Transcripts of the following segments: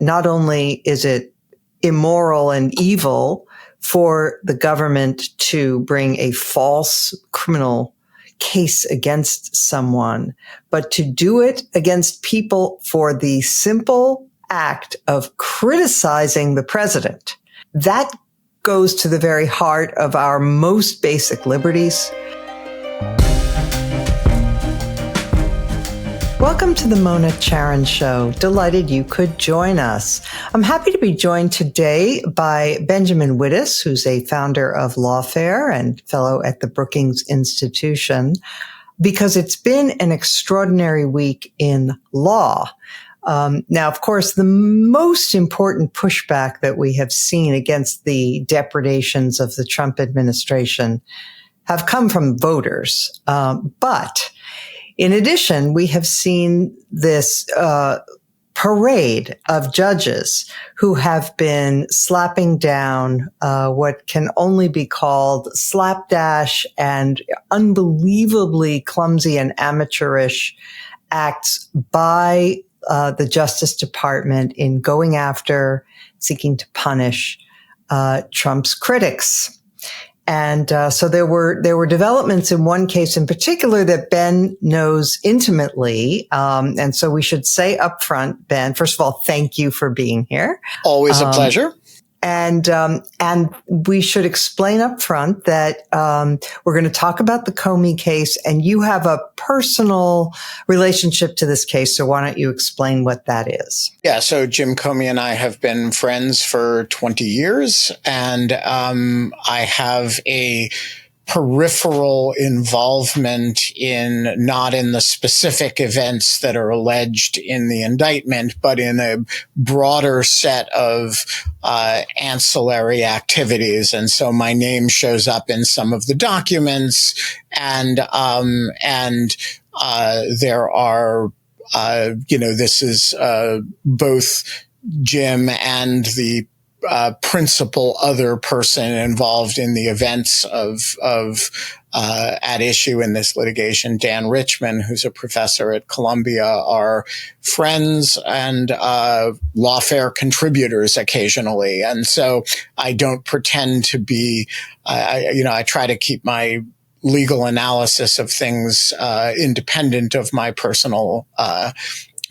not only is it immoral and evil for the government to bring a false criminal case against someone, but to do it against people for the simple act of criticizing the president. That goes to the very heart of our most basic liberties. Welcome to the Mona Charen Show. Delighted you could join us. I'm happy to be joined today by Benjamin Wittes, who's a founder of Lawfare and fellow at the Brookings Institution, because it's been an extraordinary week in law. Now, of course, the most important pushback that we have seen against the depredations of the Trump administration have come from voters. But in addition, we have seen this parade of judges who have been slapping down what can only be called slapdash and unbelievably clumsy and amateurish acts by the Justice Department in going after, seeking to punish Trump's critics. And so there were developments in one case in particular that Ben knows intimately. And so we should say up front, Ben, first of all, thank you for being here. Always a pleasure. And we should explain up front that we're going to talk about the Comey case, and you have a personal relationship to this case. So why don't you explain what that is? Yeah, so Jim Comey and I have been friends for 20 years, and I have a peripheral involvement in, not in the specific events that are alleged in the indictment, but in a broader set of ancillary activities. And so my name shows up in some of the documents, and there are, this is both Jim and the principal other person involved in the events of at issue in this litigation, Dan Richman, who's a professor at Columbia, are friends and Lawfare contributors occasionally. And so I don't pretend to be, I try to keep my legal analysis of things independent of my personal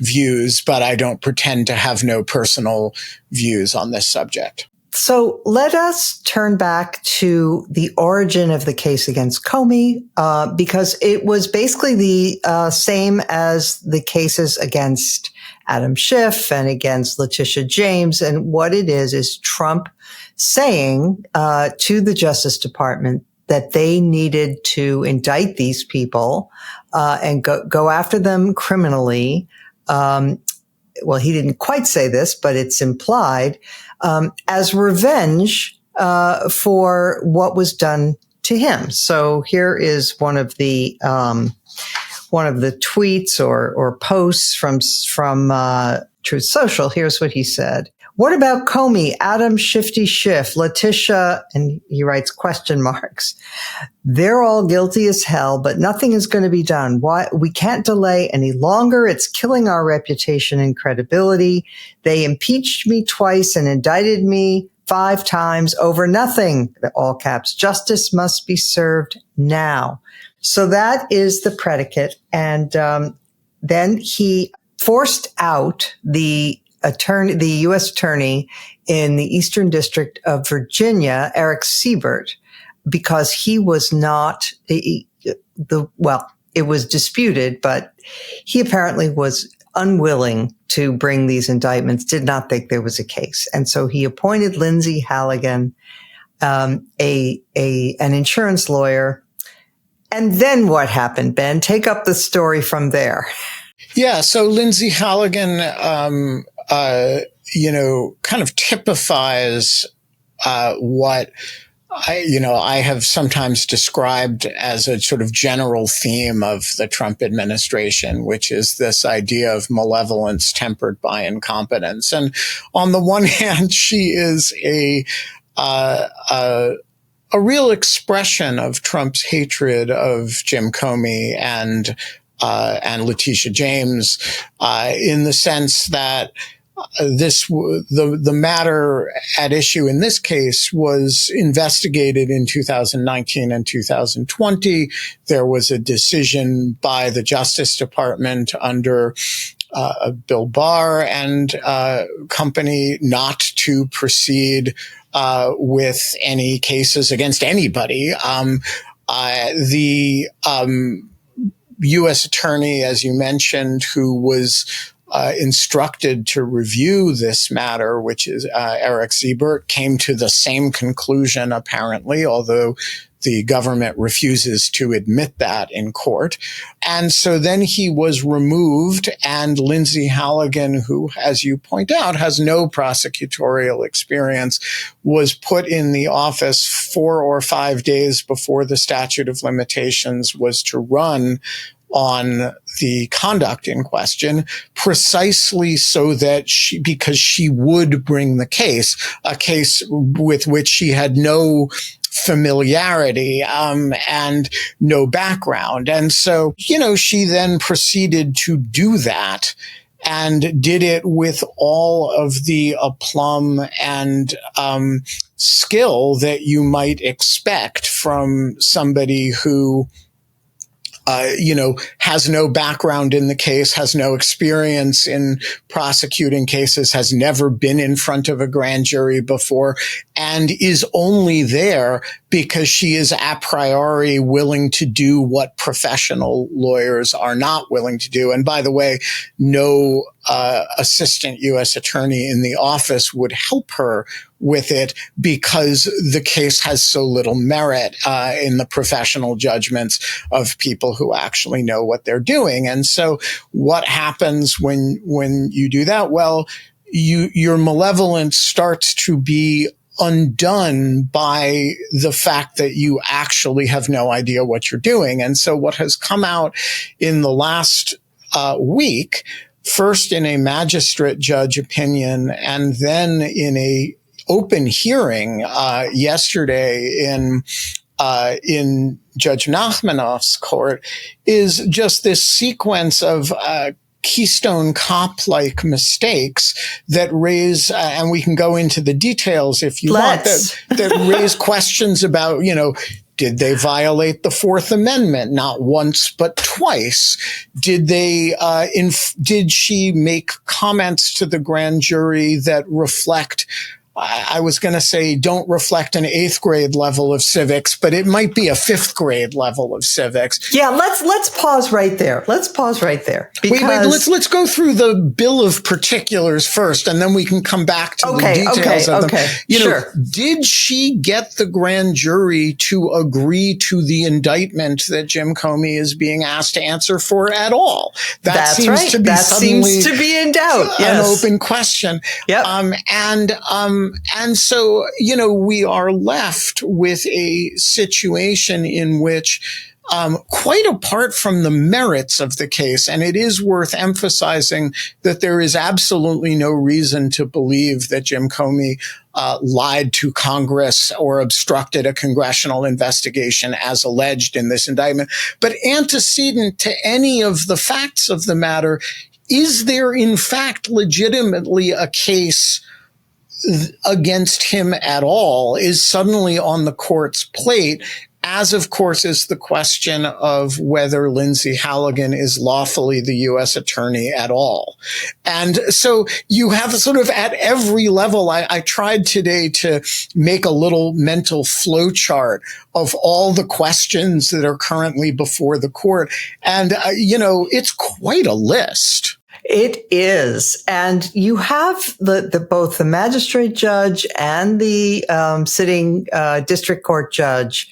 views, but I don't pretend to have no personal views on this subject. So let us turn back to the origin of the case against Comey, because it was basically the same as the cases against Adam Schiff and against Letitia James. And what it is Trump saying to the Justice Department that they needed to indict these people and go after them criminally. Well, he didn't quite say this, but it's implied, as revenge for what was done to him. So here is one of the tweets or posts from Truth Social. Here's what he said. What about Comey, Adam Shifty Schiff, Letitia, and he writes question marks. They're all guilty as hell, but nothing is going to be done. Why? We can't delay any longer. It's killing our reputation and credibility. They impeached me twice and indicted me 5 times over nothing. All caps. Justice must be served now. So that is the predicate. And then he forced out the U.S. attorney in the Eastern District of Virginia, Eric Siebert, because he was not it was disputed, but he apparently was unwilling to bring these indictments, did not think there was a case. And so he appointed Lindsay Halligan, an insurance lawyer. And then what happened, Ben? Take up the story from there. Yeah. So Lindsay Halligan, kind of typifies what I have sometimes described as a sort of general theme of the Trump administration, which is this idea of malevolence tempered by incompetence. And on the one hand, she is a real expression of Trump's hatred of Jim Comey and Letitia James, in the sense that the matter at issue in this case was investigated in 2019 and 2020. There was a decision by the Justice Department under Bill Barr and company not to proceed with any cases against anybody. The U.S. attorney, as you mentioned, who was instructed to review this matter, which is Eric Siebert, came to the same conclusion, apparently, although the government refuses to admit that in court. And so then he was removed, and Lindsay Halligan, who, as you point out, has no prosecutorial experience, was put in the office 4 or 5 days before the statute of limitations was to run on the conduct in question, precisely so that because she would bring the case, a case with which she had no familiarity, and no background. And so, she then proceeded to do that and did it with all of the aplomb and, skill that you might expect from somebody who has no background in the case, has no experience in prosecuting cases, has never been in front of a grand jury before, and is only there because she is a priori willing to do what professional lawyers are not willing to do. And by the way, no assistant U.S. attorney in the office would help her with it because the case has so little merit in the professional judgments of people who actually know what they're doing. And so what happens when you do that? Well, your malevolence starts to be undone by the fact that you actually have no idea what you're doing. And so what has come out in the last week, first in a magistrate judge opinion, and then in a open hearing yesterday in Judge Nachmanoff's court, is just this sequence of Keystone Cop-like mistakes that raise, and we can go into the details if you want, that raise questions about, did they violate the Fourth Amendment? Not once, but twice. Did she make comments to the grand jury that reflect, I was going to say, don't reflect an 8th grade level of civics, but it might be a 5th grade level of civics. Yeah, let's pause right there. Let's go through the bill of particulars first, and then we can come back to the details of them. Sure. Did she get the grand jury to agree to the indictment that Jim Comey is being asked to answer for at all? That seems to be in doubt. An open question. Yep. And so, we are left with a situation in which, quite apart from the merits of the case, and it is worth emphasizing that there is absolutely no reason to believe that Jim Comey lied to Congress or obstructed a congressional investigation as alleged in this indictment. But antecedent to any of the facts of the matter, is there in fact legitimately a case against him at all, is suddenly on the court's plate, as of course is the question of whether Lindsay Halligan is lawfully the U.S. attorney at all. And so you have sort of at every level, I tried today to make a little mental flow chart of all the questions that are currently before the court. And, it's quite a list. It is. And you have both the magistrate judge and the sitting district court judge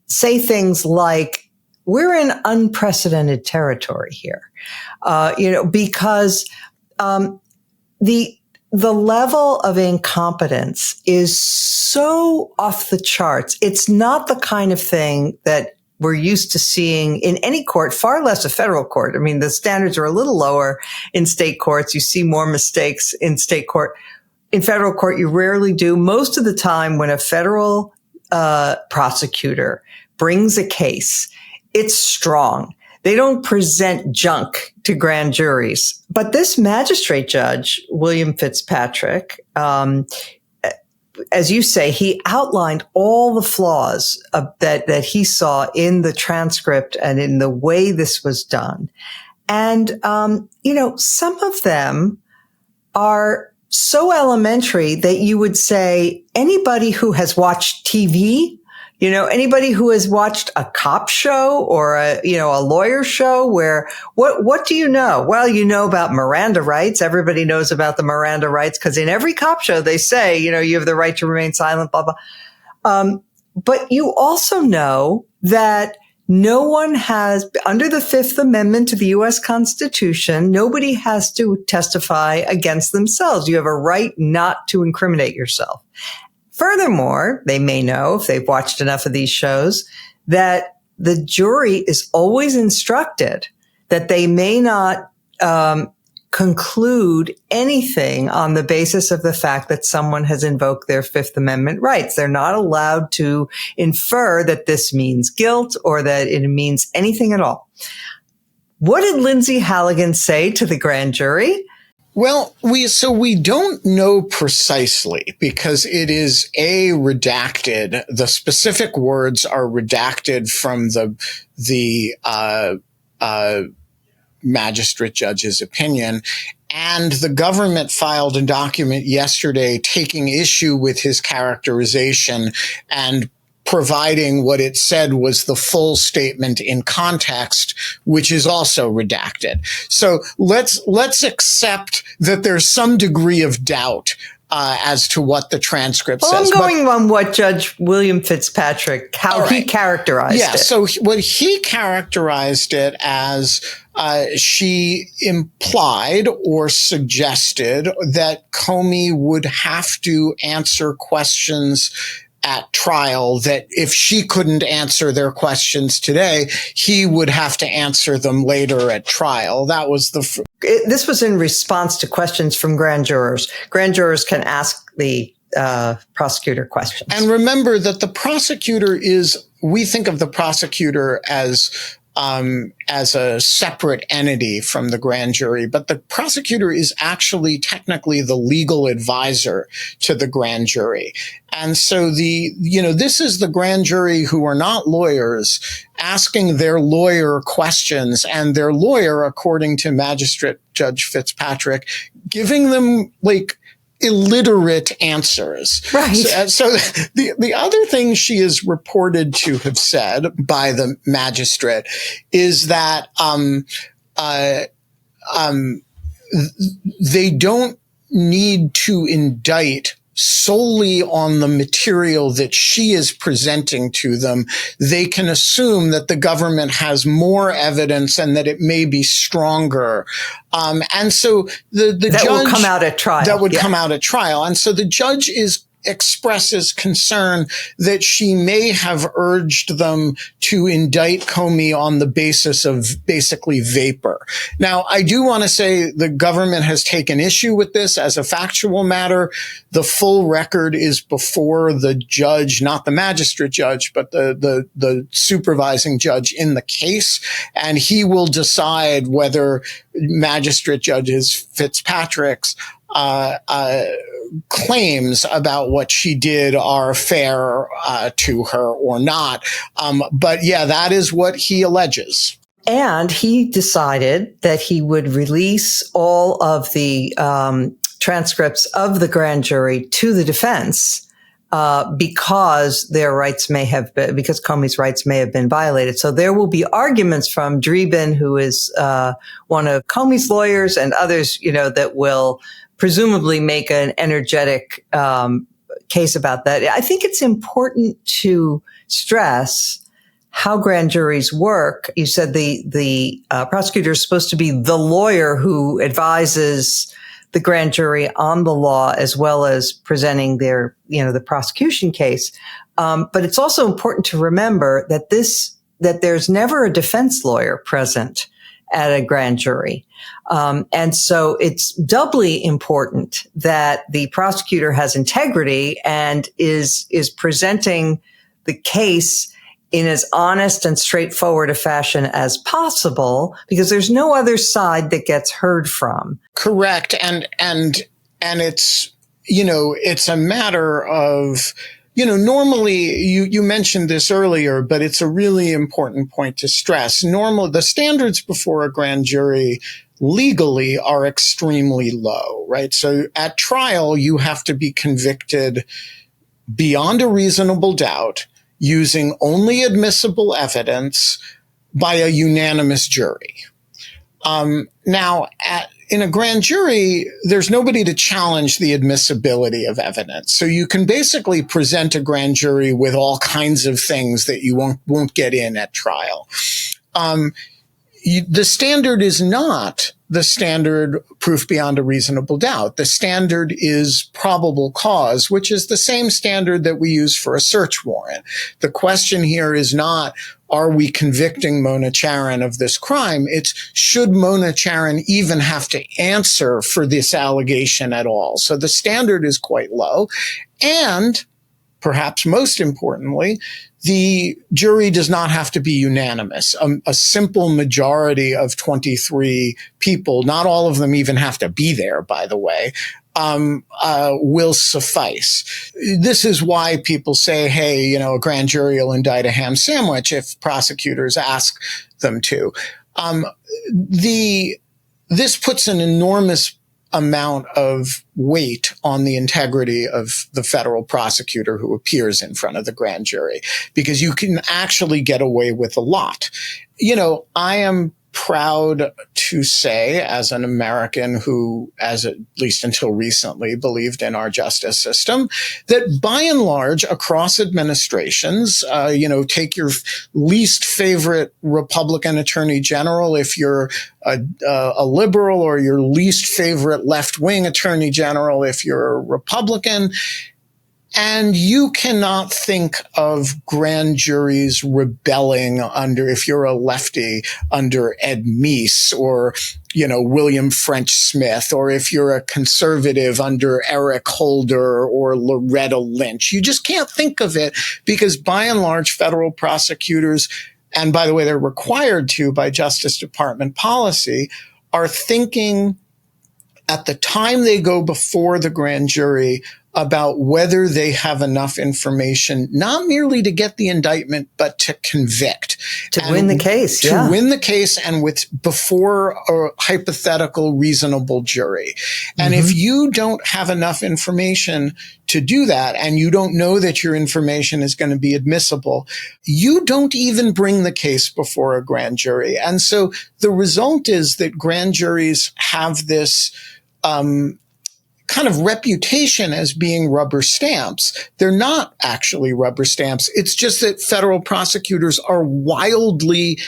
say things like, we're in unprecedented territory here, because the level of incompetence is so off the charts. It's not the kind of thing that we're used to seeing in any court, far less a federal court. I mean, the standards are a little lower in state courts. You see more mistakes in state court. In federal court, you rarely do. Most of the time when a federal prosecutor brings a case, it's strong. They don't present junk to grand juries. But this magistrate judge, William Fitzpatrick, as you say, he outlined all the flaws that he saw in the transcript and in the way this was done. And, some of them are so elementary that you would say anybody who has watched TV, anybody who has watched a cop show or a lawyer show where what do you know? Well, you know about Miranda rights. Everybody knows about the Miranda rights because in every cop show they say, you have the right to remain silent, blah, blah. But you also know that no one has, under the Fifth Amendment to the U.S. Constitution, nobody has to testify against themselves. You have a right not to incriminate yourself. Furthermore, they may know, if they've watched enough of these shows, that the jury is always instructed that they may not conclude anything on the basis of the fact that someone has invoked their Fifth Amendment rights. They're not allowed to infer that this means guilt or that it means anything at all. What did Lindsay Halligan say to the grand jury? Well, we don't know precisely because it is redacted. The specific words are redacted from the magistrate judge's opinion. And the government filed a document yesterday taking issue with his characterization and providing what it said was the full statement in context, which is also redacted. So let's accept that there's some degree of doubt as to what the transcript says. I'm going on what Judge William Fitzpatrick, how he characterized it. Yeah, so what he characterized it as, she implied or suggested that Comey would have to answer questions at trial, that if she couldn't answer their questions today, he would have to answer them later at trial. That was this was in response to questions from grand jurors. Grand jurors can ask the prosecutor questions. And remember that the prosecutor we think of the prosecutor as a separate entity from the grand jury, but the prosecutor is actually technically the legal advisor to the grand jury. And so this is the grand jury who are not lawyers asking their lawyer questions, and their lawyer, according to Magistrate Judge Fitzpatrick, giving them illiterate answers. Right. So the other thing she is reported to have said by the magistrate is that they don't need to indict solely on the material that she is presenting to them. They can assume that the government has more evidence and that it may be stronger. And so the that judge will come out at trial. That would come out at trial. And so the judge expresses concern that she may have urged them to indict Comey on the basis of basically vapor. Now, I do want to say the government has taken issue with this as a factual matter. The full record is before the judge, not the magistrate judge, but the supervising judge in the case. And he will decide whether Magistrate Judge Fitzpatrick's claims about what she did are fair to her or not. But yeah, that is what he alleges. And he decided that he would release all of the transcripts of the grand jury to the defense because their rights because Comey's rights may have been violated. So there will be arguments from Dreeben, who is one of Comey's lawyers, and others, that will presumably make an energetic case about that. I think it's important to stress how grand juries work. You said the prosecutor is supposed to be the lawyer who advises the grand jury on the law as well as presenting their, the prosecution case. But it's also important to remember that there's never a defense lawyer present at a grand jury. And so it's doubly important that the prosecutor has integrity and is presenting the case in as honest and straightforward a fashion as possible, because there's no other side that gets heard from. Correct. And it's, it's a matter of, normally you mentioned this earlier, but it's a really important point to stress. The standards before a grand jury legally are extremely low, right? So at trial, you have to be convicted beyond a reasonable doubt using only admissible evidence by a unanimous jury. Now, in a grand jury, there's nobody to challenge the admissibility of evidence. So you can basically present a grand jury with all kinds of things that you won't get in at trial. The standard is not the standard proof beyond a reasonable doubt. The standard is probable cause, which is the same standard that we use for a search warrant. The question here is not, are we convicting Mona Charen of this crime? It's, should Mona Charen even have to answer for this allegation at all? So the standard is quite low. And perhaps most importantly, the jury does not have to be unanimous. A simple majority of 23 people, not all of them even have to be there, by the way, will suffice. This is why people say, hey, a grand jury will indict a ham sandwich if prosecutors ask them to. This puts an enormous amount of weight on the integrity of the federal prosecutor who appears in front of the grand jury, because you can actually get away with a lot. I am proud to say, as an American who, at least until recently, believed in our justice system, that by and large, across administrations, take your least favorite Republican attorney general if you're a liberal, or your least favorite left-wing attorney general if you're a Republican, and you cannot think of grand juries rebelling under, if you're a lefty, under Ed Meese or, William French Smith, or if you're a conservative under Eric Holder or Loretta Lynch. You just can't think of it, because by and large, federal prosecutors, and by the way, they're required to by Justice Department policy, are thinking at the time they go before the grand jury about whether they have enough information, not merely to get the indictment, but to convict. To win the case, To win the case, and before a hypothetical reasonable jury. And if you don't have enough information to do that, and you don't know that your information is going to be admissible, you don't even bring the case before a grand jury. And so the result is that grand juries have this kind of reputation as being rubber stamps. They're not actually rubber stamps. It's just that federal prosecutors are wildly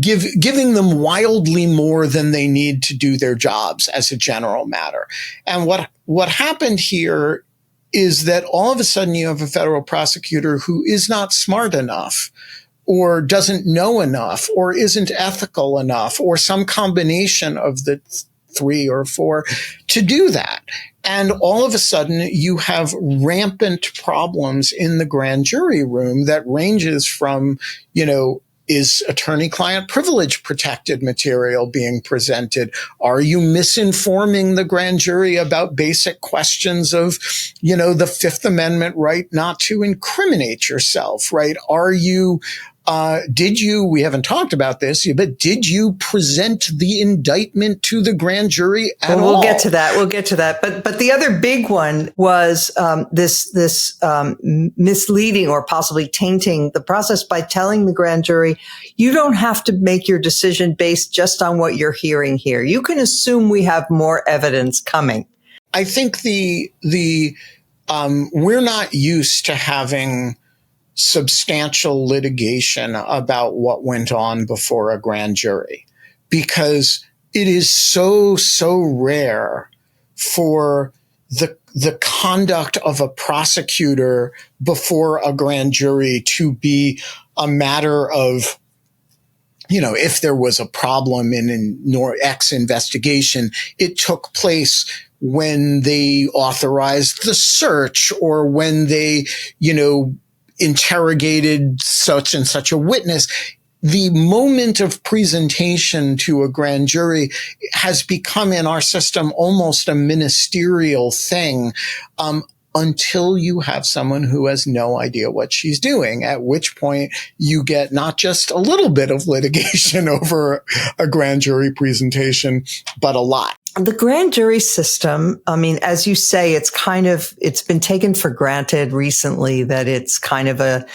giving them wildly more than they need to do their jobs as a general matter. And what happened here is that all of a sudden you have a federal prosecutor who is not smart enough, or doesn't know enough, or isn't ethical enough, or some combination of the 3 or 4 to do that. And all of a sudden you have rampant problems in the grand jury room that ranges from, is attorney-client privilege protected material being presented? Are you misinforming the grand jury about basic questions of, the Fifth Amendment right not to incriminate yourself, right? Are you, we haven't talked about this, but did you present the indictment to the grand jury at all? We'll get to that. But the other big one was this misleading or possibly tainting the process by telling the grand jury, you don't have to make your decision based just on what you're hearing here. You can assume we have more evidence coming. I think we're not used to having substantial litigation about what went on before a grand jury, because it is so rare for the conduct of a prosecutor before a grand jury to be a matter of, if there was a problem in an X investigation, it took place when they authorized the search, or when they, interrogated such and such a witness. The moment of presentation to a grand jury has become in our system almost a ministerial thing, until you have someone who has no idea what she's doing, at which point you get not just a little bit of litigation over a grand jury presentation, but a lot. The grand jury system, I mean, as you say, it's been taken for granted recently that it's kind of a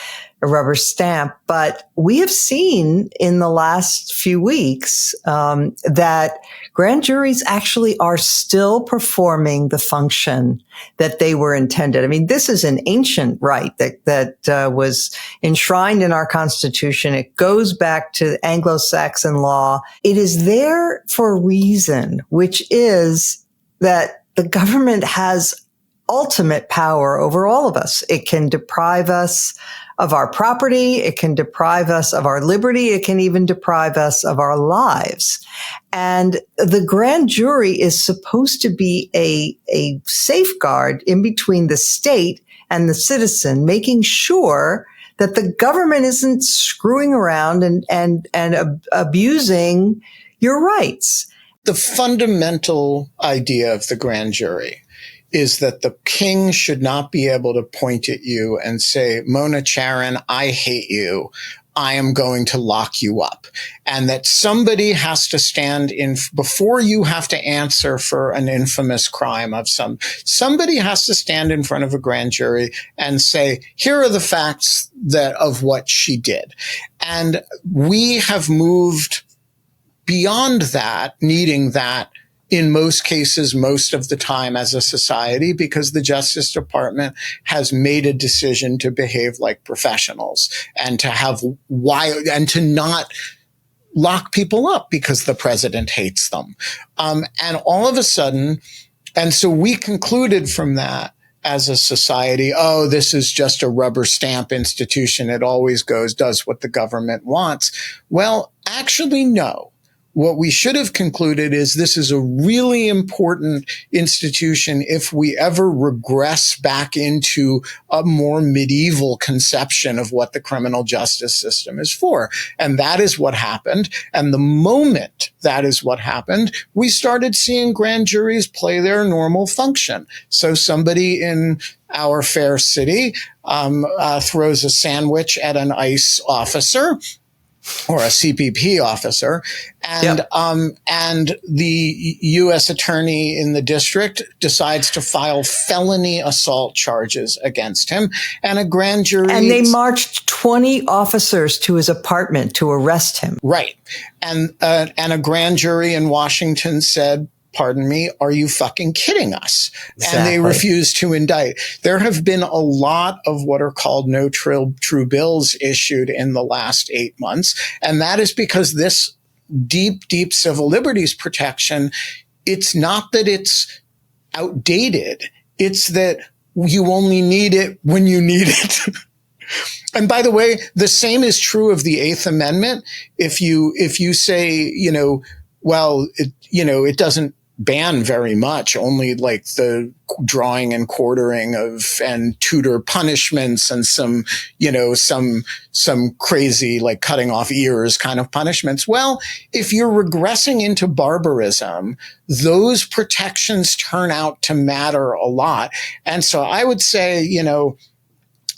rubber stamp, but we have seen in the last few weeks that grand juries actually are still performing the function that they were intended. I mean, this is an ancient right that was enshrined in our Constitution. It goes back to Anglo-Saxon law. It is there for a reason, which is that the government has ultimate power over all of us. It can deprive us of our property. It can deprive us of our liberty. It can even deprive us of our lives. And the grand jury is supposed to be a safeguard in between the state and the citizen, making sure that the government isn't screwing around and abusing your rights. The fundamental idea of the grand jury is that the king should not be able to point at you and say, Mona Charen, I hate you. I am going to lock you up. And that somebody has to stand in before you have to answer for an infamous crime of somebody has to stand in front of a grand jury and say, here are the facts of what she did. And we have moved beyond that, needing that in most cases, most of the time as a society, because the Justice Department has made a decision to behave like professionals and and to not lock people up because the president hates them. And all of a sudden, and so we concluded from that as a society, oh, this is just a rubber stamp institution. It always does what the government wants. Well, actually, no. What we should have concluded is this is a really important institution if we ever regress back into a more medieval conception of what the criminal justice system is for. And that is what happened. And the moment that is what happened, we started seeing grand juries play their normal function. So somebody in our fair city throws a sandwich at an ICE officer or a CPP officer, and yep. And the U.S. attorney in the district decides to file felony assault charges against him, and a grand jury. And they marched 20 officers to his apartment to arrest him. Right, and a grand jury in Washington said, pardon me, are you fucking kidding us? Exactly. And they refused to indict. There have been a lot of what are called no true bills issued in the last 8 months. And that is because this deep civil liberties protection, it's not that it's outdated. It's that you only need it when you need it. And by the way, the same is true of the Eighth Amendment. If you say, well, it doesn't ban very much, only like the drawing and quartering and tutor punishments and some crazy like cutting off ears kind of punishments. Well, if you're regressing into barbarism, those protections turn out to matter a lot. And so I would say,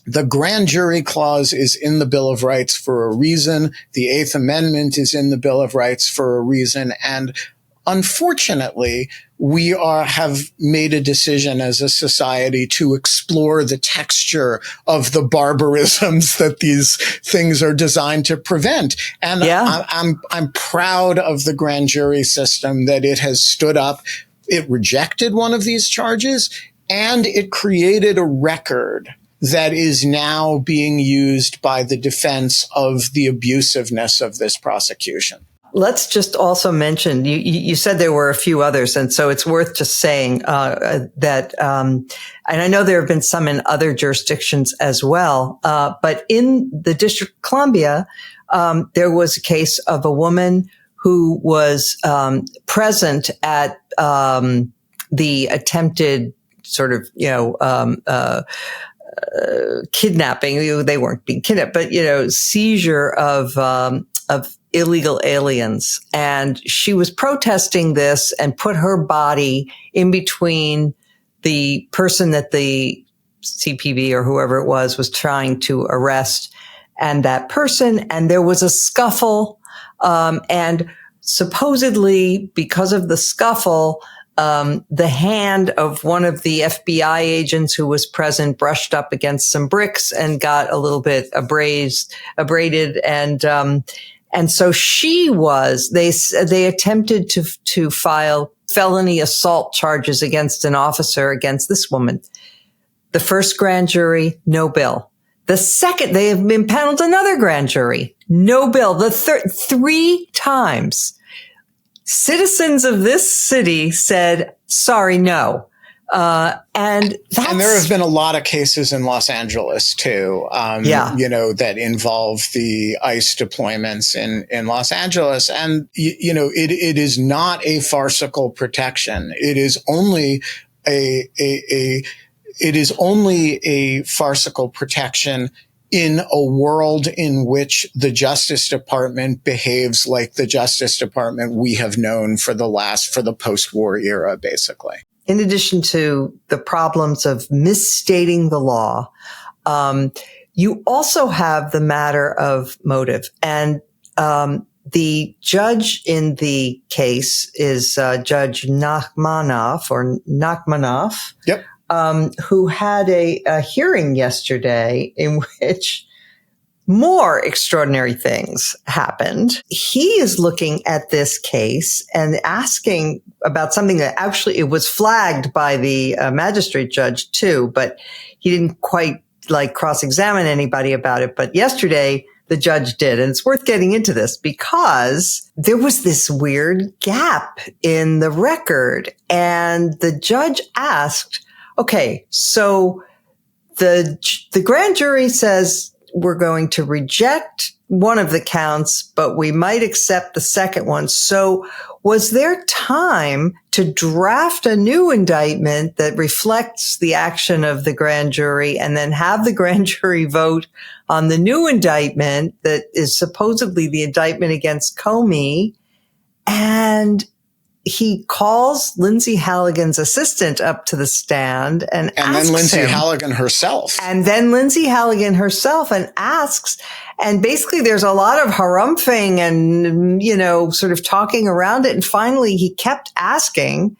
the grand jury clause is in the Bill of Rights for a reason. The Eighth Amendment is in the Bill of Rights for a reason. And unfortunately, we have made a decision as a society to explore the texture of the barbarisms that these things are designed to prevent. And yeah. I'm proud of the grand jury system that it has stood up. It rejected one of these charges, and it created a record that is now being used by the defense of the abusiveness of this prosecution. Let's just also mention, you said there were a few others, and so it's worth just saying that, and I know there have been some in other jurisdictions as well, but in the District of Columbia, there was a case of a woman who was present at the attempted sort of, kidnapping. They weren't being kidnapped, but, you know, seizure of illegal aliens. And she was protesting this and put her body in between the person that the CPB or whoever it was trying to arrest and that person. And there was a scuffle. And supposedly because of the scuffle, the hand of one of the FBI agents who was present brushed up against some bricks and got a little bit abraded. And so they attempted to file felony assault charges against an officer against this woman. The first grand jury, no bill. The second, they have impaneled another grand jury, no bill. The third, 3 times. Citizens of this city said, sorry, no. And there have been a lot of cases in Los Angeles too, you know, that involve the ICE deployments in Los Angeles. And, you know, it is not a farcical protection. It is only a farcical protection in a world in which the Justice Department behaves like the Justice Department we have known for the post-war era, basically. In addition to the problems of misstating the law, you also have the matter of motive. And the judge in the case is Judge Nachmanoff. Yep. Who had a hearing yesterday in which more extraordinary things happened. He is looking at this case and asking about something that actually it was flagged by the magistrate judge too, but he didn't quite cross-examine anybody about it. But yesterday the judge did. And it's worth getting into this because there was this weird gap in the record. And the judge asked, okay, so the grand jury says we're going to reject one of the counts, but we might accept the second one. So was there time to draft a new indictment that reflects the action of the grand jury and then have the grand jury vote on the new indictment that is supposedly the indictment against Comey? And he calls Lindsay Halligan's assistant up to the stand and then Lindsay Halligan herself. And then Lindsay Halligan herself and asks, and basically there's a lot of harumphing and, you know, sort of talking around it. And finally he kept asking,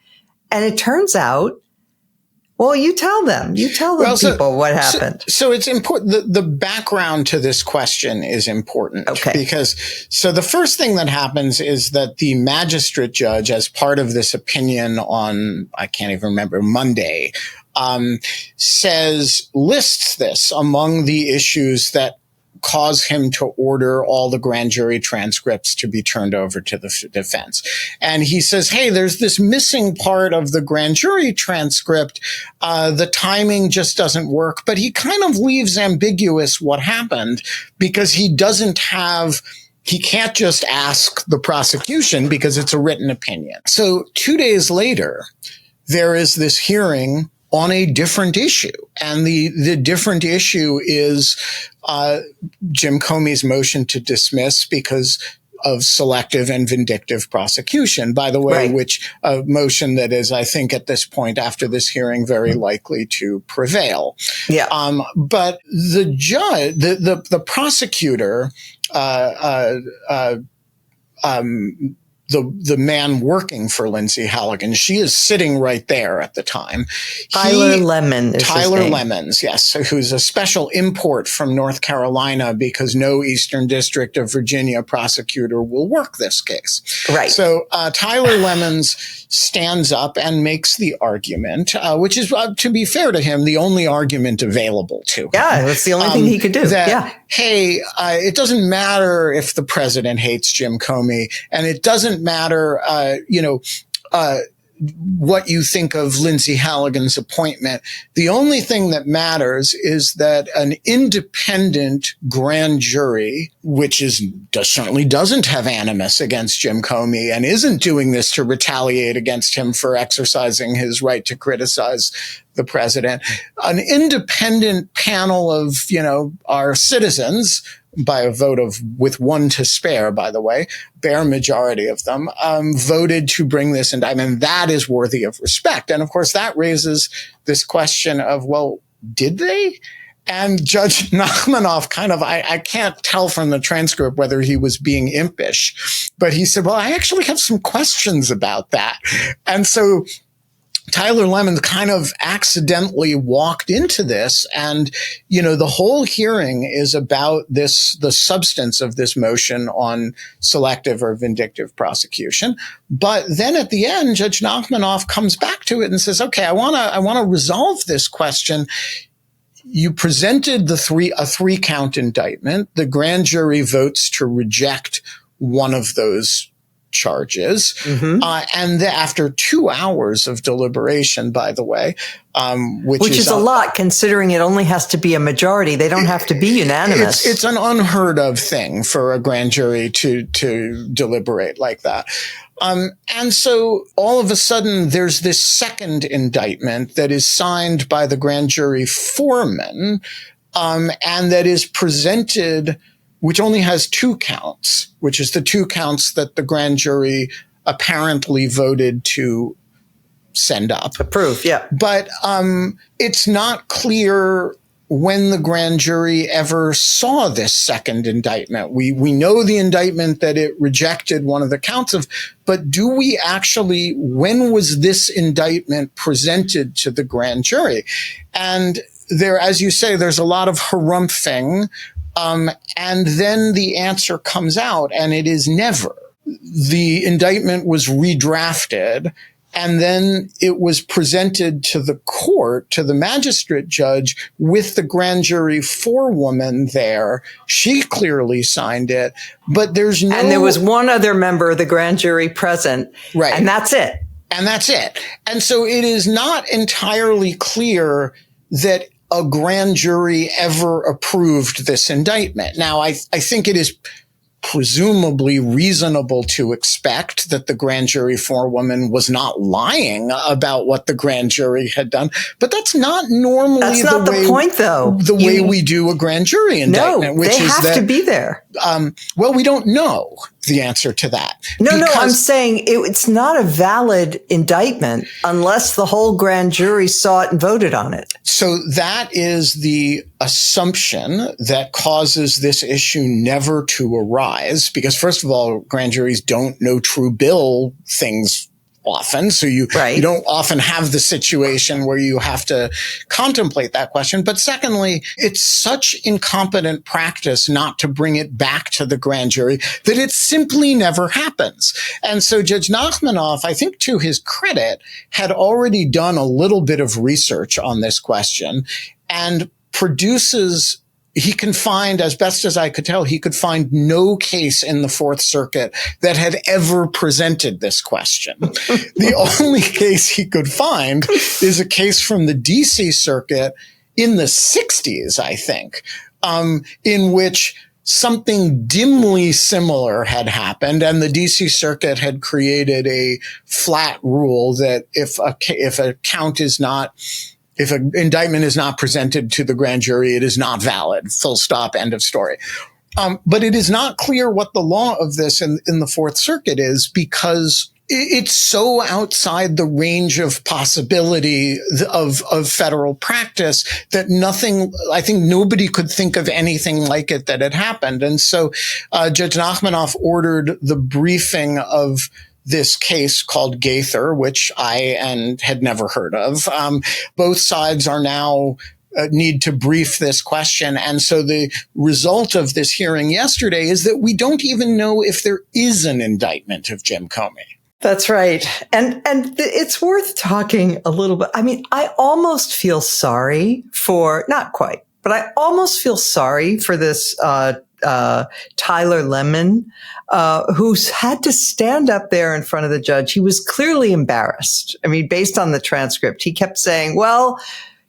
and it turns out, well, you tell them people what happened. So it's important. The background to this question is important. Okay. Because the first thing that happens is that the magistrate judge, as part of this opinion on, I can't even remember, Monday, lists this among the issues that cause him to order all the grand jury transcripts to be turned over to the defense. And he says, hey, there's this missing part of the grand jury transcript. The timing just doesn't work, but he kind of leaves ambiguous what happened because he can't just ask the prosecution because it's a written opinion. So 2 days later, there is this hearing on a different issue. And the different issue is Jim Comey's motion to dismiss because of selective and vindictive prosecution, by the way, right. Which a motion that is, I think, at this point after this hearing, very likely to prevail. Yeah. But the judge, the prosecutor, the man working for Lindsay Halligan, she is sitting right there at the time. Tyler Lemons, yes, who's a special import from North Carolina because no Eastern District of Virginia prosecutor will work this case. Right. So Tyler Lemons stands up and makes the argument, which is, to be fair to him, the only argument available to him. Yeah, that's the only thing he could do. Hey, it doesn't matter if the president hates Jim Comey, and it doesn't matter, what you think of Lindsay Halligan's appointment. The only thing that matters is that an independent grand jury, which certainly doesn't have animus against Jim Comey and isn't doing this to retaliate against him for exercising his right to criticize the president, an independent panel of, our citizens, by a vote with one to spare, by the way, bare majority of them, voted to bring this indictment. That is worthy of respect. And of course, that raises this question of, well, did they? And Judge Nachmanoff I can't tell from the transcript whether he was being impish, but he said, well, I actually have some questions about that. And so Tyler Lemon kind of accidentally walked into this. And, the whole hearing is about the substance of this motion on selective or vindictive prosecution. But then at the end, Judge Nachmanoff comes back to it and says, okay, I want to resolve this question. You presented a 3-count indictment. The grand jury votes to reject one of those charges. Mm-hmm. And after 2 hours of deliberation, by the way, which is a lot considering it only has to be a majority. They don't have to be unanimous. It's an unheard of thing for a grand jury to deliberate like that. And so all of a sudden there's this second indictment that is signed by the grand jury foreman, and that is presented, which only has 2 counts, which is the 2 counts that the grand jury apparently voted to send up. Approve, yeah. But it's not clear when the grand jury ever saw this second indictment. We know the indictment that it rejected one of the counts of, but do we actually, when was this indictment presented to the grand jury? And there, as you say, there's a lot of harumphing. And then the answer comes out, and it is never. The indictment was redrafted, and then it was presented to the court, to the magistrate judge, with the grand jury forewoman there. She clearly signed it, but there's no... And there was one other member of the grand jury present. Right. And that's it. And that's it. And so it is not entirely clear that a grand jury ever approved this indictment. Now, I think it is presumably reasonable to expect that the grand jury forewoman was not lying about what the grand jury had done, but that's not normally that's not the point, though. The way we do a grand jury indictment, which is that they have to be there. Well, we don't know the answer to that. No, I'm saying it's not a valid indictment unless the whole grand jury saw it and voted on it. So that is the assumption that causes this issue never to arise, because first of all, grand juries don't know true bill things often. So you don't often have the situation where you have to contemplate that question. But secondly, it's such incompetent practice not to bring it back to the grand jury that it simply never happens. And so Judge Nachmanoff, I think to his credit, had already done a little bit of research on this question and produces, he can find, as best as I could tell, he could find no case in the Fourth Circuit that had ever presented this question. The only case he could find is a case from the DC Circuit in the 60s, I think, in which something dimly similar had happened, and the DC Circuit had created a flat rule that if an indictment is not presented to the grand jury, it is not valid. Full stop. End of story. But it is not clear what the law of this in the Fourth Circuit is, because it's so outside the range of possibility of federal practice that I think nobody could think of anything like it that had happened. And so Judge Nachmanoff ordered the briefing of this case called Gaither, which I had never heard of. Both sides are now need to brief this question. And so the result of this hearing yesterday is that we don't even know if there is an indictment of Jim Comey. That's right. And it's worth talking a little bit. I mean, I almost feel sorry for, not quite, but I almost feel sorry for this Tyler Lemon, who's had to stand up there in front of the judge. He was clearly embarrassed. I mean, based on the transcript, he kept saying, well,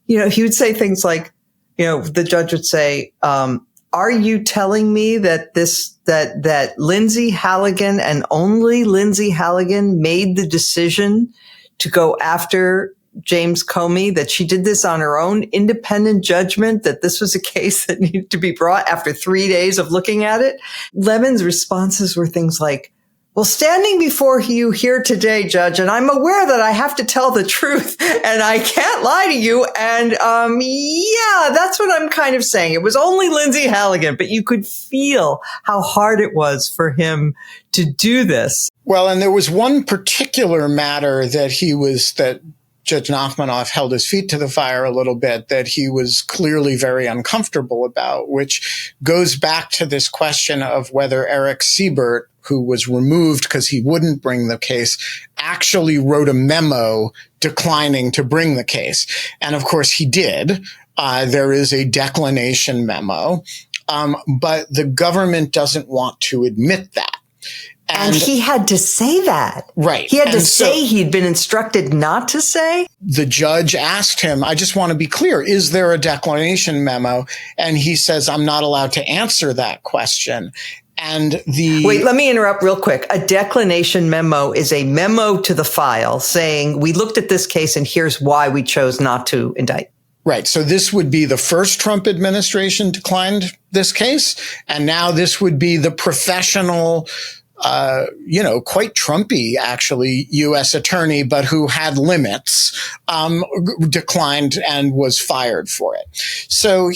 he would say things like, the judge would say, are you telling me that that Lindsay Halligan and only Lindsay Halligan made the decision to go after James Comey, that she did this on her own independent judgment, that this was a case that needed to be brought after 3 days of looking at it? Lemon's responses were things like, well, standing before you here today, Judge, and I'm aware that I have to tell the truth and I can't lie to you. And yeah, that's what I'm kind of saying. It was only Lindsay Halligan, but you could feel how hard it was for him to do this. Well, and there was one particular matter that Judge Nachmanoff held his feet to the fire a little bit, that he was clearly very uncomfortable about, which goes back to this question of whether Eric Siebert, who was removed because he wouldn't bring the case, actually wrote a memo declining to bring the case. And of course he did. There is a declination memo, but the government doesn't want to admit that. And he had to say that. Right. He had to say he'd been instructed not to say. The judge asked him, I just want to be clear, is there a declination memo? And he says, I'm not allowed to answer that question. Wait, let me interrupt real quick. A declination memo is a memo to the file saying, we looked at this case and here's why we chose not to indict. Right. So this would be the first Trump administration declined this case. And now this would be the professional, quite Trumpy, actually, U.S. attorney, but who had limits, declined and was fired for it. So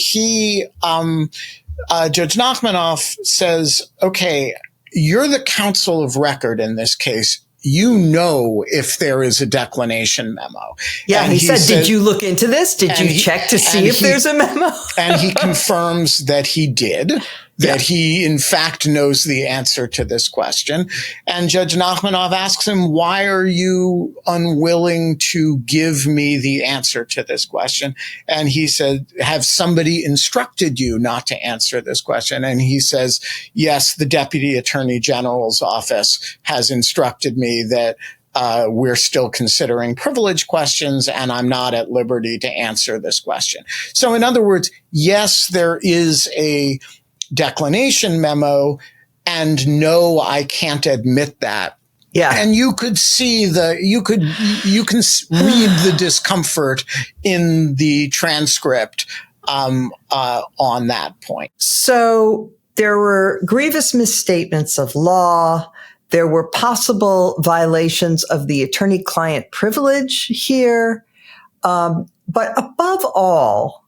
Judge Nachmanoff says, okay, you're the counsel of record in this case. You know if there is a declination memo. Yeah, and he said, did you look into this? Did you check to see if there's a memo? And he confirms that he did, that he in fact knows the answer to this question. And Judge Nachmanoff asks him, why are you unwilling to give me the answer to this question? And he said, have somebody instructed you not to answer this question? And he says, yes, the Deputy Attorney General's office has instructed me that we're still considering privilege questions and I'm not at liberty to answer this question. So in other words, yes, there is a declination memo, and no, I can't admit that. Yeah. And you could see you can read the discomfort in the transcript, on that point. So there were grievous misstatements of law. There were possible violations of the attorney-client privilege here. But above all,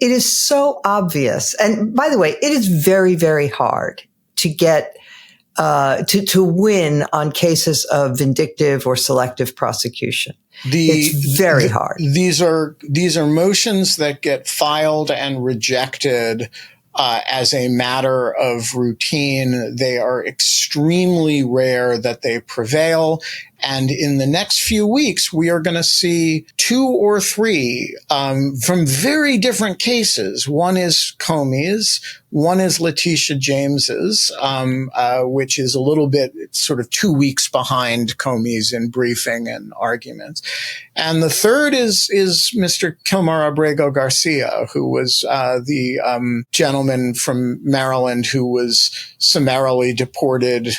it is so obvious. And by the way, it is very, very hard to get, to win on cases of vindictive or selective prosecution. It's very hard. These are motions that get filed and rejected as a matter of routine. They are extremely rare that they prevail. And in the next few weeks, we are going to see 2 or 3 from very different cases. One is Comey's, one is Letitia James's, which is a little bit, it's sort of 2 weeks behind Comey's in briefing and arguments. And the third is Mr. Kilmar Abrego Garcia, who was the gentleman from Maryland who was summarily deported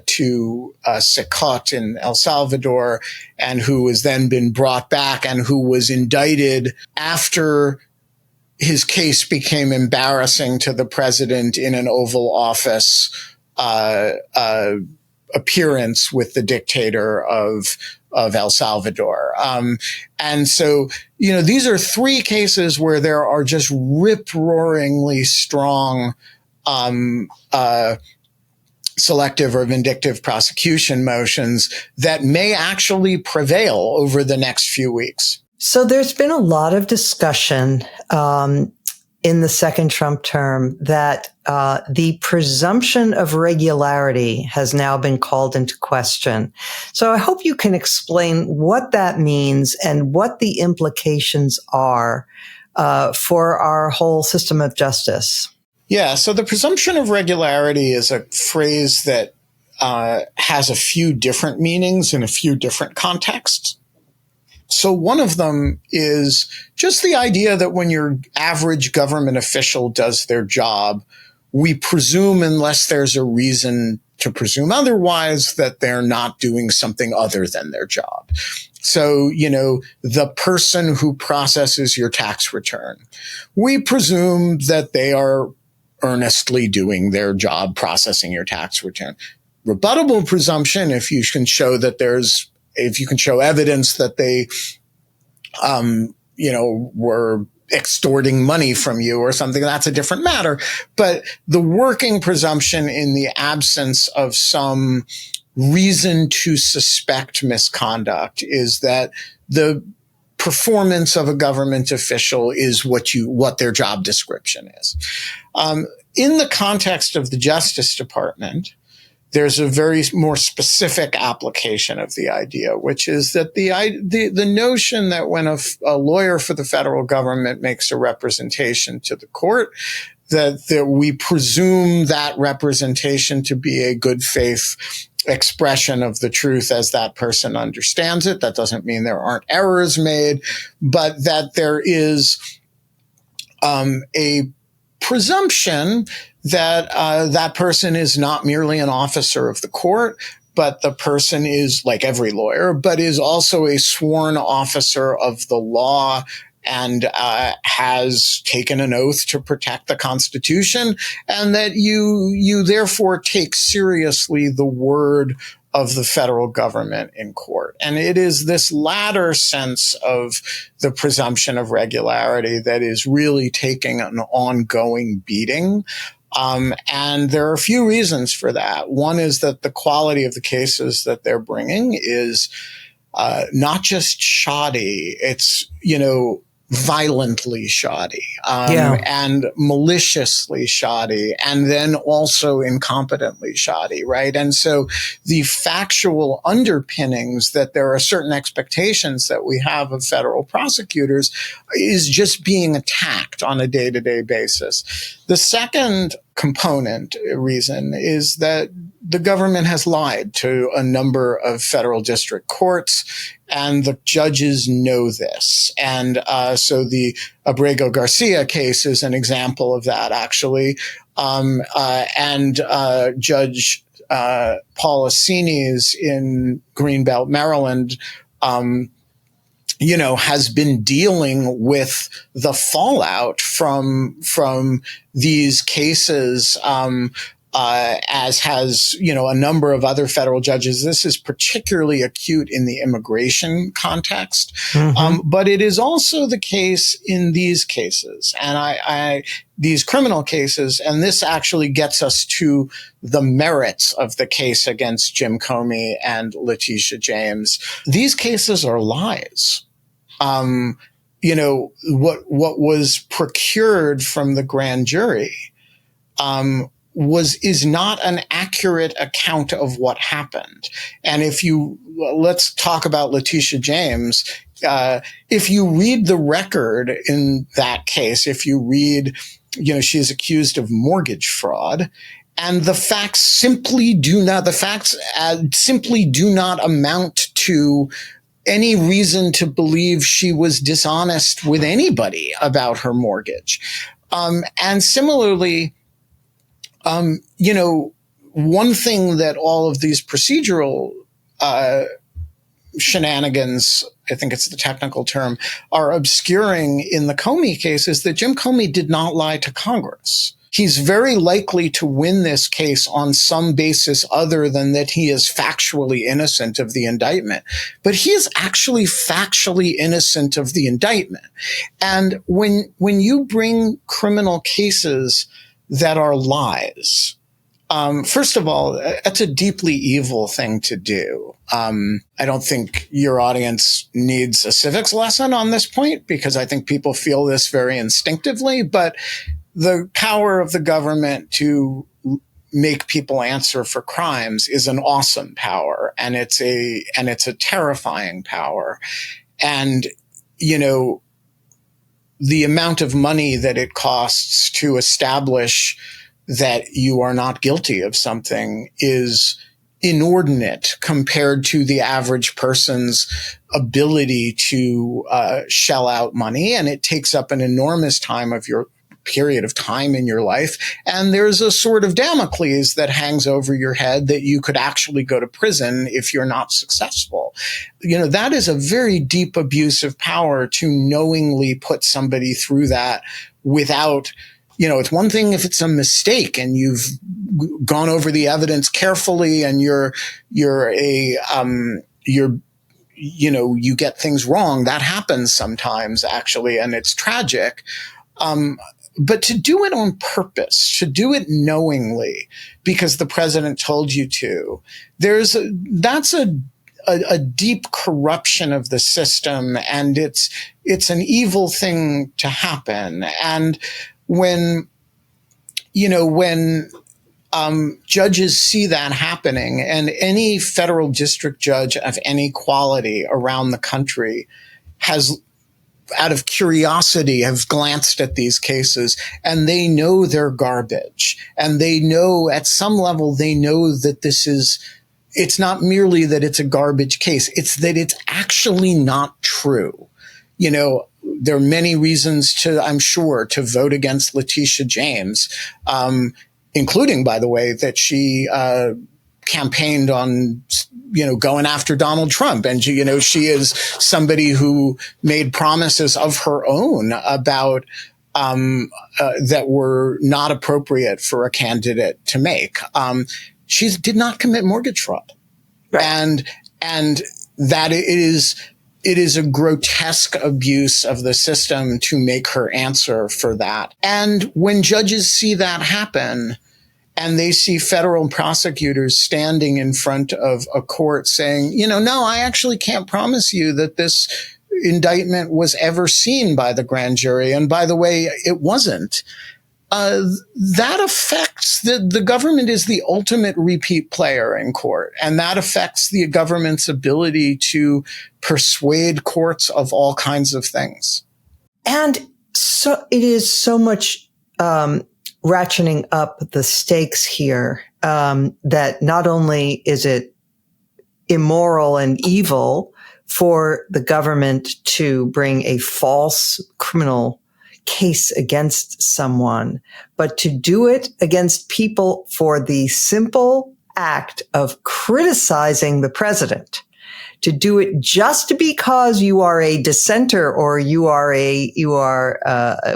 to Secot in El Salvador, and who has then been brought back and who was indicted after his case became embarrassing to the president in an Oval Office appearance with the dictator of El Salvador. And so, these are 3 cases where there are just rip-roaringly strong selective or vindictive prosecution motions that may actually prevail over the next few weeks. So there's been a lot of discussion in the second Trump term that the presumption of regularity has now been called into question. So I hope you can explain what that means and what the implications are for our whole system of justice. Yeah. So the presumption of regularity is a phrase that has a few different meanings in a few different contexts. So one of them is just the idea that when your average government official does their job, we presume, unless there's a reason to presume otherwise, that they're not doing something other than their job. So, the person who processes your tax return, we presume that they are earnestly doing their job processing your tax return. Rebuttable presumption, if you can show evidence that they, were extorting money from you or something, that's a different matter. But the working presumption in the absence of some reason to suspect misconduct is that the performance of a government official is what their job description is. In the context of the Justice Department, there's a very more specific application of the idea, which is that the notion that when a lawyer for the federal government makes a representation to the court, that we presume that representation to be a good faith expression of the truth as that person understands it. That doesn't mean there aren't errors made, but that there is a presumption that that person is not merely an officer of the court, but the person is, like every lawyer, but is also a sworn officer of the law and has taken an oath to protect the Constitution, and that you therefore take seriously the word of the federal government in court. And it is this latter sense of the presumption of regularity that is really taking an ongoing beating. And there are a few reasons for that. One is that the quality of the cases that they're bringing is not just shoddy, it's, violently shoddy, and maliciously shoddy, and then also incompetently shoddy, right? And so the factual underpinnings that there are certain expectations that we have of federal prosecutors is just being attacked on a day-to-day basis. The second reason is that the government has lied to a number of federal district courts, and the judges know this. And so the Abrego Garcia case is an example of that, actually. And Judge Paul Assini's in Greenbelt, Maryland, has been dealing with the fallout from these cases, as has, a number of other federal judges. This is particularly acute in the immigration context. Mm-hmm. But it is also the case in these cases and these criminal cases. And this actually gets us to the merits of the case against Jim Comey and Letitia James. These cases are lies. What was procured from the grand jury, is not an accurate account of what happened. And let's talk about Letitia James. If you read the record in that case, if you read, she is accused of mortgage fraud, and the facts simply do not amount to any reason to believe she was dishonest with anybody about her mortgage. And similarly, one thing that all of these procedural shenanigans, I think it's the technical term, are obscuring in the Comey case is that Jim Comey did not lie to Congress. He's very likely to win this case on some basis other than that he is factually innocent of the indictment. But he is actually factually innocent of the indictment. And when you bring criminal cases that are lies, first of all, that's a deeply evil thing to do. I don't think your audience needs a civics lesson on this point, because I think people feel this very instinctively, but the power of the government to make people answer for crimes is an awesome power, and it's a terrifying power. And, the amount of money that it costs to establish that you are not guilty of something is inordinate compared to the average person's ability to shell out money. And it takes up an enormous period of time in your life. And there's a sword of Damocles that hangs over your head that you could actually go to prison if you're not successful. That is a very deep abuse of power to knowingly put somebody through that without, it's one thing if it's a mistake and you've gone over the evidence carefully and you get things wrong. That happens sometimes, actually, and it's tragic. But to do it on purpose, to do it knowingly because the president told you to, that's a deep corruption of the system, and it's an evil thing to happen. And when judges see that happening, and any federal district judge of any quality around the country has, out of curiosity, have glanced at these cases, and they know they're garbage. And they know, at some level, they know that it's not merely that it's a garbage case, it's that it's actually not true. There are many reasons I'm sure, to vote against Letitia James, including, by the way, that she campaigned on, going after Donald Trump. And, she is somebody who made promises of her own about that were not appropriate for a candidate to make. She did not commit mortgage fraud. Right. And that it is a grotesque abuse of the system to make her answer for that. And when judges see that happen, and they see federal prosecutors standing in front of a court saying, no, I actually can't promise you that this indictment was ever seen by the grand jury. And by the way, it wasn't. That affects the government is the ultimate repeat player in court. And that affects the government's ability to persuade courts of all kinds of things. And so it is so much, ratcheting up the stakes here, that not only is it immoral and evil for the government to bring a false criminal case against someone, but to do it against people for the simple act of criticizing the president, to do it just because you are a dissenter or you are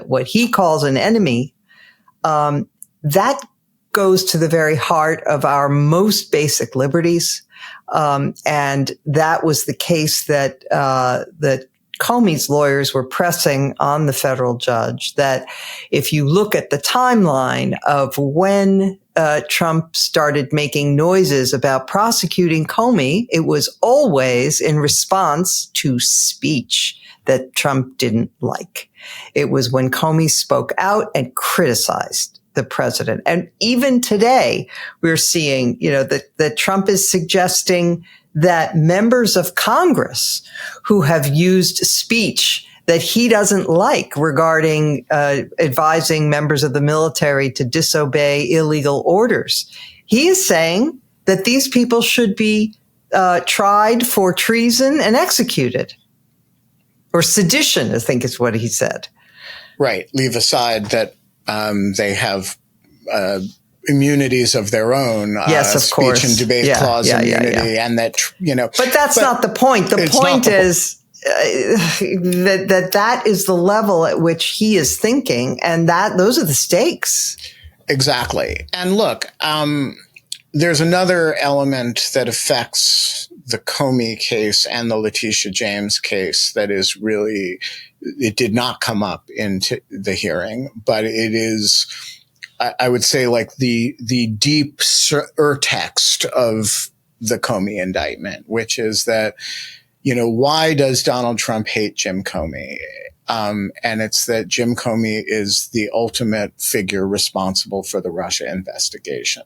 what he calls an enemy. That goes to the very heart of our most basic liberties. And that was the case that Comey's lawyers were pressing on the federal judge, that if you look at the timeline of when Trump started making noises about prosecuting Comey, it was always in response to speech that Trump didn't like. It was when Comey spoke out and criticized the president. And even today, we're seeing, that Trump is suggesting that members of Congress who have used speech that he doesn't like regarding advising members of the military to disobey illegal orders, he is saying that these people should be tried for treason and executed. Or sedition, I think is what he said. Right. Leave aside that they have immunities of their own. Yes, of course. Speech and debate clause immunity. And that, But that's not the point. The point is that is the level at which he is thinking, and those are the stakes. Exactly. And look, there's another element that affects the Comey case and the Letitia James case that is really, it did not come up into the hearing, but it is, I would say, like the deep text of the Comey indictment, which is that, why does Donald Trump hate Jim Comey? And it's that Jim Comey is the ultimate figure responsible for the Russia investigation.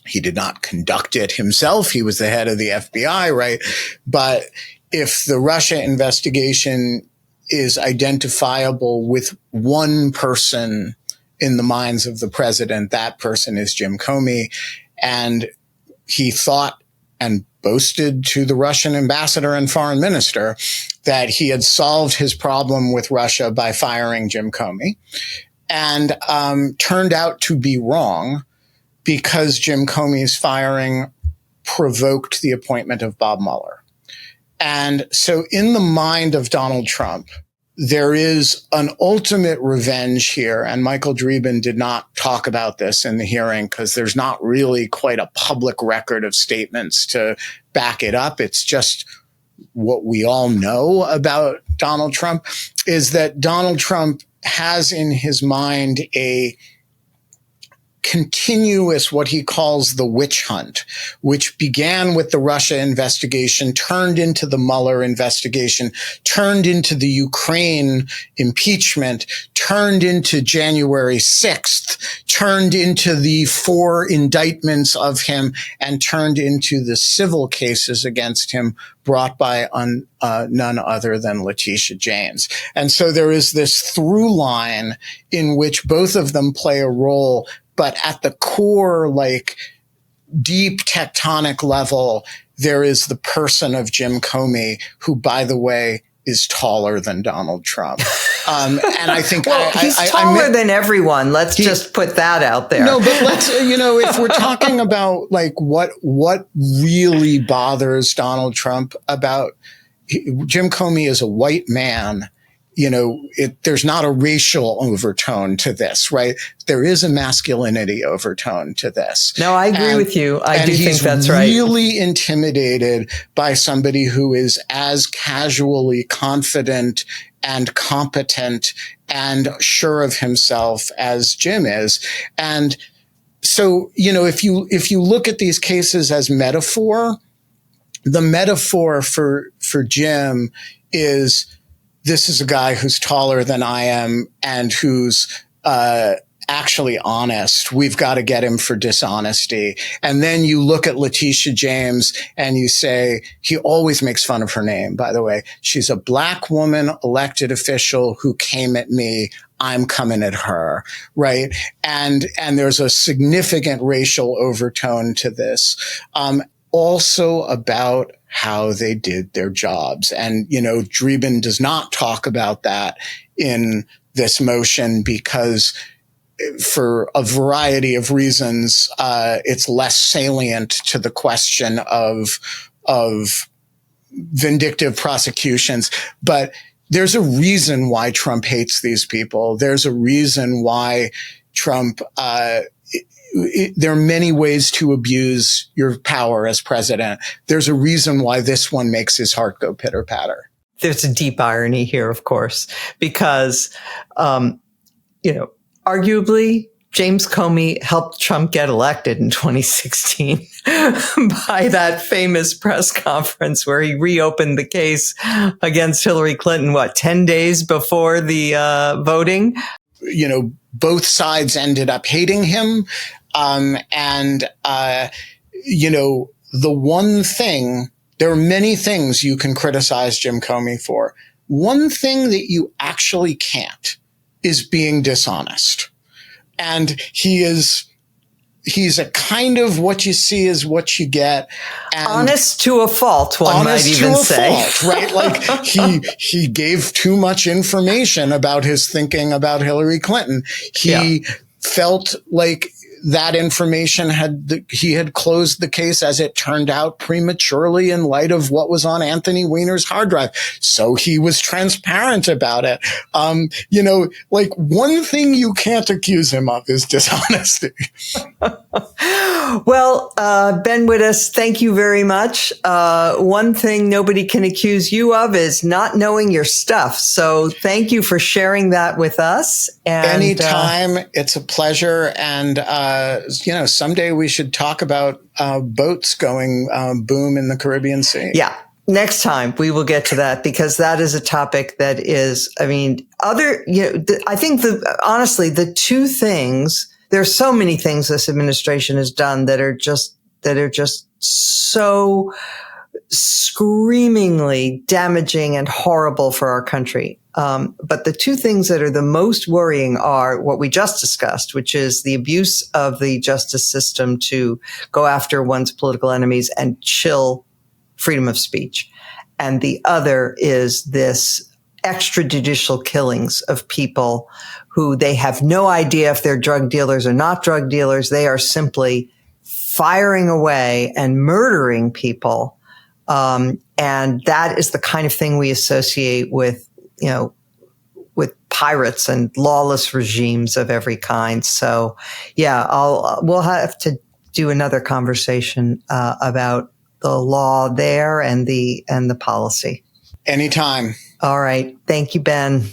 He did not conduct it himself. He was the head of the FBI, right? But if the Russia investigation is identifiable with one person in the minds of the president. That person is Jim Comey. And he thought and boasted to the Russian ambassador and foreign minister that he had solved his problem with Russia by firing Jim Comey, and turned out to be wrong, because Jim Comey's firing provoked the appointment of Bob Mueller. And so in the mind of Donald Trump, there is an ultimate revenge here. And Michael Dreeben did not talk about this in the hearing because there's not really quite a public record of statements to back it up. It's just what we all know about Donald Trump, is that Donald Trump has in his mind a continuous, what he calls the witch hunt, which began with the Russia investigation, turned into the Mueller investigation, turned into the Ukraine impeachment, turned into January 6th, turned into the 4 indictments of him, and turned into the civil cases against him brought by none other than Letitia James. And so there is this through line in which both of them play a role, but at the core, like deep tectonic level, there is the person of Jim Comey, who, by the way, is taller than Donald Trump. And I think he's taller than everyone. Let's just put that out there. No, but let's, if we're talking about like what really bothers Donald Trump about Jim Comey is a white man. There's not a racial overtone to this, right? There is a masculinity overtone to this. No, I agree with you. I do think that's right. He's really intimidated by somebody who is as casually confident and competent and sure of himself as Jim is. And so, if you look at these cases as metaphor, the metaphor for Jim is, this is a guy who's taller than I am and who's actually honest. We've got to get him for dishonesty. And then you look at Letitia James and you say, he always makes fun of her name, by the way. She's a black woman elected official who came at me. I'm coming at her, right? And there's a significant racial overtone to this. Also about how they did their jobs. And, Dreeben does not talk about that in this motion because for a variety of reasons, it's less salient to the question of vindictive prosecutions. But there's a reason why Trump hates these people. There's a reason why Trump, there are many ways to abuse your power as president. There's a reason why this one makes his heart go pitter patter. There's a deep irony here, of course, because, arguably James Comey helped Trump get elected in 2016 by that famous press conference where he reopened the case against Hillary Clinton, 10 days before the voting? Both sides ended up hating him. The one thing, there are many things you can criticize Jim Comey for. One thing that you actually can't is being dishonest. And he's a kind of what you see is what you get. And honest to a fault, one might even say. Honest to a fault, right? Like he gave too much information about his thinking about Hillary Clinton. He felt like that information he had closed the case, as it turned out, prematurely in light of what was on Anthony Weiner's hard drive. So he was transparent about it. One thing you can't accuse him of is dishonesty. Well, Ben Wittes, thank you very much. One thing nobody can accuse you of is not knowing your stuff. So thank you for sharing that with us. And anytime, it's a pleasure. And, someday we should talk about boats going boom in the Caribbean Sea. Yeah. Next time we will get to that, because that is a topic that is, I think honestly, the two things, there's so many things this administration has done that are just so screamingly damaging and horrible for our country. But the two things that are the most worrying are what we just discussed, which is the abuse of the justice system to go after one's political enemies and chill freedom of speech. And the other is this extrajudicial killings of people who they have no idea if they're drug dealers or not drug dealers. They are simply firing away and murdering people. And that is the kind of thing we associate with, with pirates and lawless regimes of every kind. So yeah, we'll have to do another conversation, about the law there and the policy. Anytime. All right. Thank you, Ben.